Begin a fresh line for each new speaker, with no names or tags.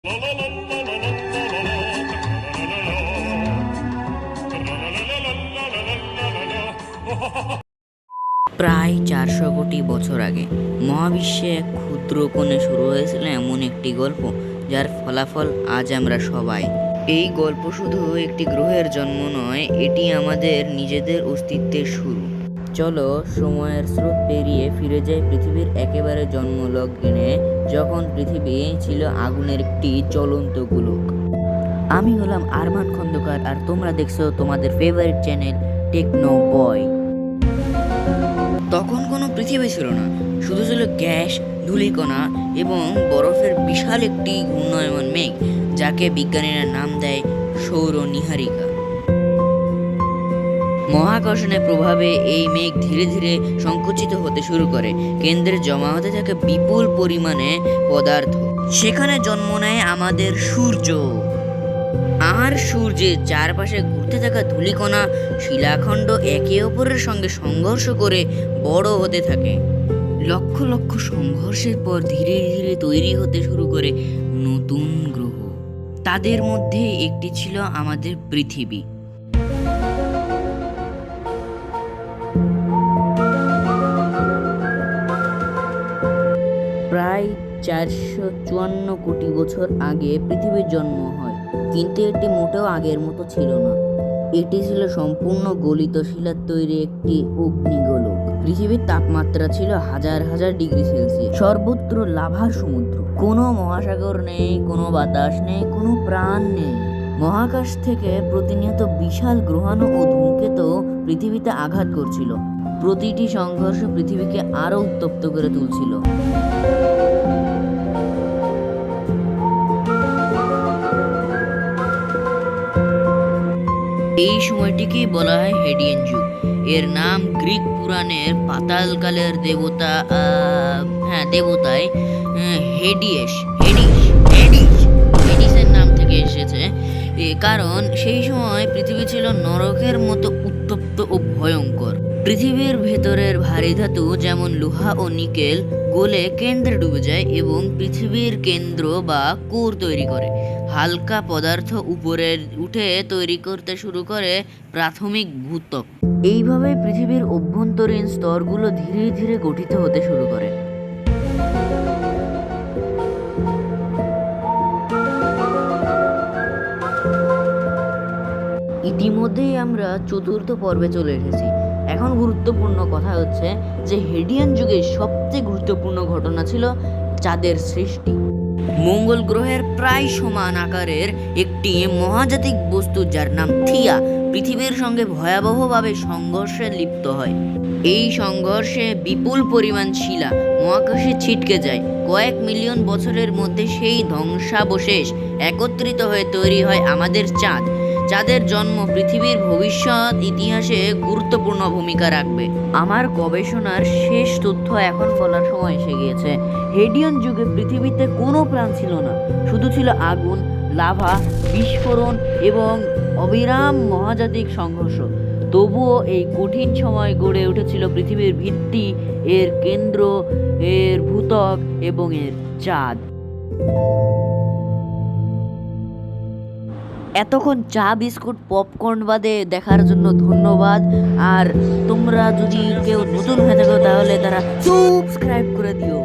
প্রায় 400 কোটি বছর আগে মহাবিশ্বে এক ক্ষুদ্র কোণে শুরু হয়েছিল এমন একটি গল্প যার ফলাফল আজ আমরা সবাই। এই গল্প শুধু একটি গ্রহের জন্ম নয়, এটি আমাদের নিজেদের অস্তিত্বের শুরু। চলো সময়ের স্রোত পেরিয়ে ফিরে যাই পৃথিবীর একেবারে জন্মলগ্নে, যখন পৃথিবী ছিল আগুনের একটি জ্বলন্ত গোলক। আমি হলাম আরমান খন্দকার, আর তোমরা দেখছো তোমাদের ফেভারিট চ্যানেল টেকনো বয়। তখন কোনো পৃথিবী ছিল না, শুধু ছিল গ্যাস, ধূলিকণা এবং বরফের বিশাল একটি ঘূর্ণায়মান মেঘ, যাকে বিজ্ঞানীরা নাম দেয় সৌর নীহারিকা। মহাকর্ষণের প্রভাবে এই মেঘ ধীরে ধীরে সংকুচিত হতে শুরু করে, কেন্দ্রে জমা হতে থাকে বিপুল পরিমাণে পদার্থ। সেখানে জন্ম নেয় আমাদের সূর্য। আর সূর্যের চারপাশে ঘুরতে থাকা ধূলিকণা শিলাখণ্ড একে অপরের সঙ্গে সংঘর্ষ করে বড় হতে থাকে। লক্ষ লক্ষ সংঘর্ষের পর ধীরে ধীরে তৈরি হতে শুরু করে নতুন গ্রহ। তাদের মধ্যে একটি ছিল আমাদের পৃথিবী। প্রায় 454 কোটি বছর আগে পৃথিবীর জন্ম হয়, কিন্তু এটি মোটেও আগের মতো ছিল না। এটি ছিল সম্পূর্ণ গলিত শিলার তৈরি একটি অগ্নিগোলক। পৃথিবীর তাপমাত্রা ছিল হাজার হাজার ডিগ্রি সেলসিয়াস। সর্বত্র লাভার সমুদ্র, কোনো মহাসাগর নেই, কোনো বাতাস নেই, কোনো প্রাণ নেই। মহাকাশ থেকে প্রতিনিয়ত বিশাল গ্রহাণু ও ধূমকেতু পৃথিবীতে আঘাত করছিল। প্রতিটি সংঘর্ষ পৃথিবীকে আরো উত্তপ্ত করে তুলছিল। এই সময়টিকেই বলা হয় হেডিয়ান যুগ। এর নাম গ্রিক পুরাণের পাতালকালের দেবতায় হেডিসের নাম থেকে এসেছে। কারণ সেই সময় পৃথিবী ছিল নরকের মতো উত্তপ্ত ও ভয়ঙ্কর। পৃথিবীর ভেতরের ভারী ধাতু যেমন লোহা ও নিকেল গলে কেন্দ্রে ডুবে যায় এবং পৃথিবীর কেন্দ্র বা কোর তৈরি করে। হালকা পদার্থ উপরে উঠে তৈরি করতে শুরু করে প্রাথমিক ভূত্বক। এইভাবে পৃথিবীর অভ্যন্তরীণ স্তরগুলো ধীরে ধীরে গঠিত হতে শুরু করে। ইতিমধ্যেই আমরা চতুর্থ পর্বে চলে এসেছি। এখন গুরুত্বপূর্ণ কথা হচ্ছে যে হেডিয়ান যুগের সবচেয়ে গুরুত্বপূর্ণ ঘটনা ছিল চাঁদের সৃষ্টি। মঙ্গল গ্রহের প্রায় সমান আকারের একটি মহাজাতিক বস্তু যার নাম থিয়া পৃথিবীর সঙ্গে ভয়াবহভাবে সংঘর্ষে লিপ্ত হয়। এই সংঘর্ষে বিপুল পরিমাণ শিলা মহাকাশে ছিটকে যায়। কয়েক মিলিয়ন বছরের মধ্যে সেই ধ্বংসাবশেষ একত্রিত হয়ে তৈরি হয় আমাদের চাঁদ। যাদের জন্ম পৃথিবীর ভবিষ্যৎ ইতিহাসে গুরুত্বপূর্ণ ভূমিকা রাখবে। আমার গবেষণার শেষ তথ্য এখন বলার সময় এসে গিয়েছে। হেডিয়ান যুগে পৃথিবীতে কোনো প্রাণ ছিল না, শুধু ছিল আগুন, লাভা, বিস্ফোরণ এবং অবিরাম মহাজাতিক সংঘর্ষ। তবুও এই কঠিন সময় গড়ে উঠেছিল পৃথিবীর ভিত্তি, এর কেন্দ্র, এর ভূত্বক এবং এর চাঁদ। এতক্ষণ চা, বিস্কুট, পপকর্ন বাদে দেখার জন্য ধন্যবাদ। আর তোমরা যদি কেউ নতুন হয়ে থাকো তাহলে তারা সাবস্ক্রাইব করে দিও।